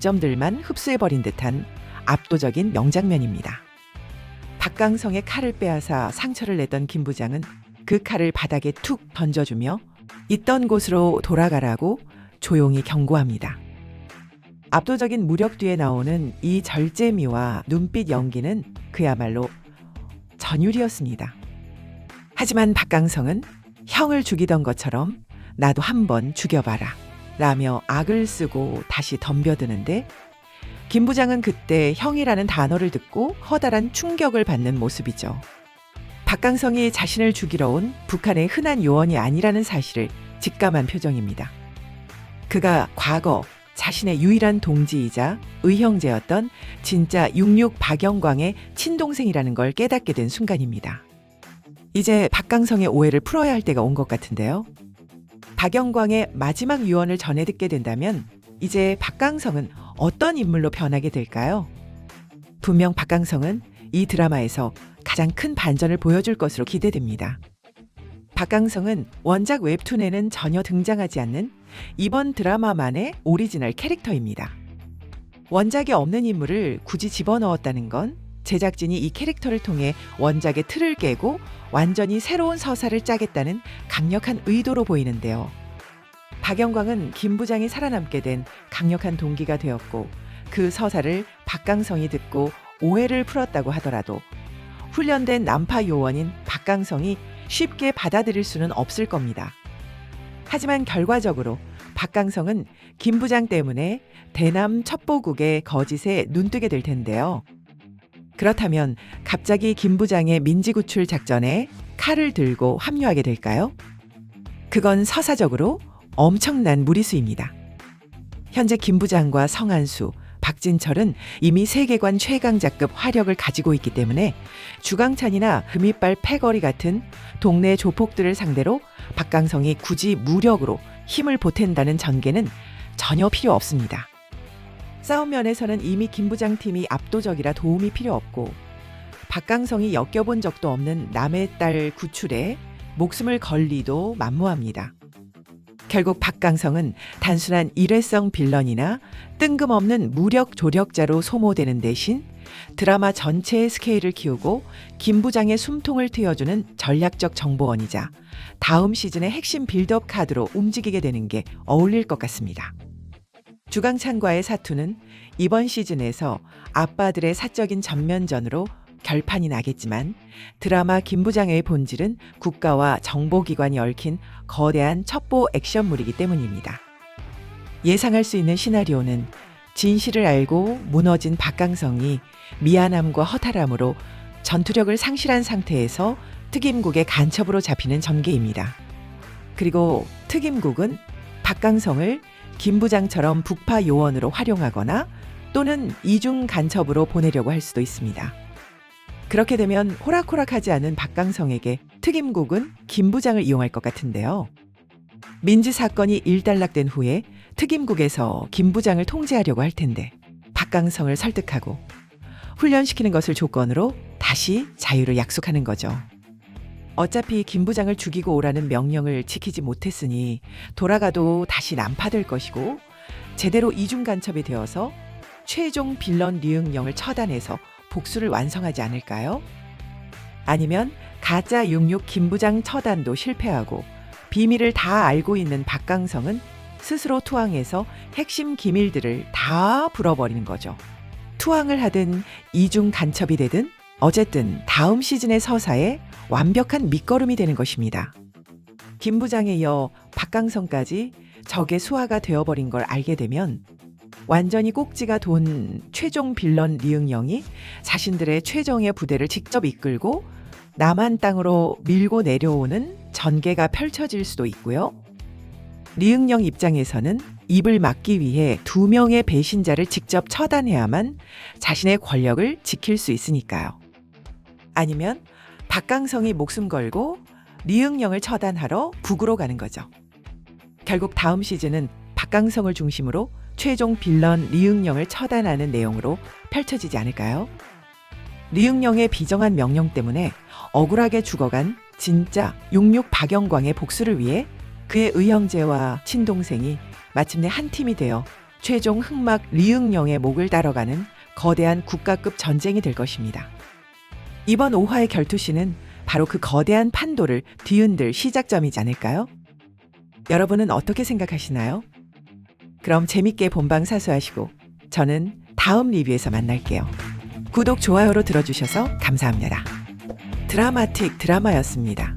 약점들만 흡수해버린 듯한 압도적인 명장면입니다. 박강성의 칼을 빼앗아 상처를 냈던 김 부장은 그 칼을 바닥에 툭 던져주며 있던 곳으로 돌아가라고 조용히 경고합니다. 압도적인 무력 뒤에 나오는 이 절제미와 눈빛 연기는 그야말로 전율이었습니다. 하지만 박강성은 형을 죽이던 것처럼 나도 한번 죽여봐라 라며 악을 쓰고 다시 덤벼드는데 김 부장은 그때 형이라는 단어를 듣고 커다란 충격을 받는 모습이죠. 박강성이 자신을 죽이러 온 북한의 흔한 요원이 아니라는 사실을 직감한 표정입니다. 그가 과거 자신의 유일한 동지이자 의형제였던 진짜 66 박영광의 친동생이라는 걸 깨닫게 된 순간입니다. 이제 박강성의 오해를 풀어야 할 때가 온 것 같은데요. 박영광의 마지막 유언을 전해 듣게 된다면 이제 박강성은 어떤 인물로 변하게 될까요? 분명 박강성은 이 드라마에서 가장 큰 반전을 보여줄 것으로 기대됩니다. 박강성은 원작 웹툰에는 전혀 등장하지 않는 이번 드라마만의 오리지널 캐릭터입니다. 원작에 없는 인물을 굳이 집어넣었다는 건 제작진이 이 캐릭터를 통해 원작의 틀을 깨고 완전히 새로운 서사를 짜겠다는 강력한 의도로 보이는데요. 박영광은 김 부장이 살아남게 된 강력한 동기가 되었고 그 서사를 박강성이 듣고 오해를 풀었다고 하더라도 훈련된 난파 요원인 박강성이 쉽게 받아들일 수는 없을 겁니다. 하지만 결과적으로 박강성은 김 부장 때문에 대남 첩보국의 거짓에 눈뜨게 될 텐데요. 그렇다면 갑자기 김 부장의 민지구출 작전에 칼을 들고 합류하게 될까요? 그건 서사적으로 엄청난 무리수입니다. 현재 김 부장과 성한수, 박진철은 이미 세계관 최강자급 화력을 가지고 있기 때문에 주강찬이나 금이빨 패거리 같은 동네 조폭들을 상대로 박강성이 굳이 무력으로 힘을 보탠다는 전개는 전혀 필요 없습니다. 싸움 면에서는 이미 김 부장 팀이 압도적이라 도움이 필요 없고 박강성이 엮여본 적도 없는 남의 딸 구출에 목숨을 걸 리도 만무합니다. 결국 박강성은 단순한 일회성 빌런이나 뜬금없는 무력 조력자로 소모되는 대신 드라마 전체의 스케일을 키우고 김 부장의 숨통을 트여주는 전략적 정보원이자 다음 시즌의 핵심 빌드업 카드로 움직이게 되는 게 어울릴 것 같습니다. 주강찬과의 사투는 이번 시즌에서 아빠들의 사적인 전면전으로 결판이 나겠지만 드라마 김 부장의 본질은 국가와 정보기관이 얽힌 거대한 첩보 액션물이기 때문입니다. 예상할 수 있는 시나리오는 진실을 알고 무너진 박강성이 미안함과 허탈함으로 전투력을 상실한 상태에서 특임국의 간첩으로 잡히는 전개입니다. 그리고 특임국은 박강성을 김 부장처럼 북파 요원으로 활용하거나 또는 이중 간첩으로 보내려고 할 수도 있습니다. 그렇게 되면 호락호락하지 않은 박강성에게 특임국은 김 부장을 이용할 것 같은데요. 민지 사건이 일단락된 후에 특임국에서 김 부장을 통제하려고 할 텐데 박강성을 설득하고 훈련시키는 것을 조건으로 다시 자유를 약속하는 거죠. 어차피 김 부장을 죽이고 오라는 명령을 지키지 못했으니 돌아가도 다시 난파될 것이고 제대로 이중 간첩이 되어서 최종 빌런 류응령을 처단해서 복수를 완성하지 않을까요? 아니면 가짜 66 김 부장 처단도 실패하고 비밀을 다 알고 있는 박강성은 스스로 투항해서 핵심 기밀들을 다 불어버리는 거죠. 투항을 하든 이중 간첩이 되든 어쨌든 다음 시즌의 서사에 완벽한 밑거름이 되는 것입니다. 김 부장에 이어 박강성까지 적의 수하가 되어버린 걸 알게 되면 완전히 꼭지가 돈 최종 빌런 류응령이 자신들의 최정예 부대를 직접 이끌고 남한 땅으로 밀고 내려오는 전개가 펼쳐질 수도 있고요. 류응령 입장에서는 입을 막기 위해 2명의 배신자를 직접 처단해야만 자신의 권력을 지킬 수 있으니까요. 아니면 박강성이 목숨 걸고 류응령을 처단하러 북으로 가는 거죠. 결국 다음 시즌은 박강성을 중심으로 최종 빌런 류응령을 처단하는 내용으로 펼쳐지지 않을까요? 류응령의 비정한 명령 때문에 억울하게 죽어간 진짜 66 박영광의 복수를 위해 그의 의형제와 친동생이 마침내 한 팀이 되어 최종 흑막 리응령의 목을 따러가는 거대한 국가급 전쟁이 될 것입니다. 이번 5화의 결투신은 바로 그 거대한 판도를 뒤흔들 시작점이지 않을까요? 여러분은 어떻게 생각하시나요? 그럼 재밌게 본방 사수하시고 저는 다음 리뷰에서 만날게요. 구독, 좋아요로 들어주셔서 감사합니다. 드라마틱 드라마였습니다.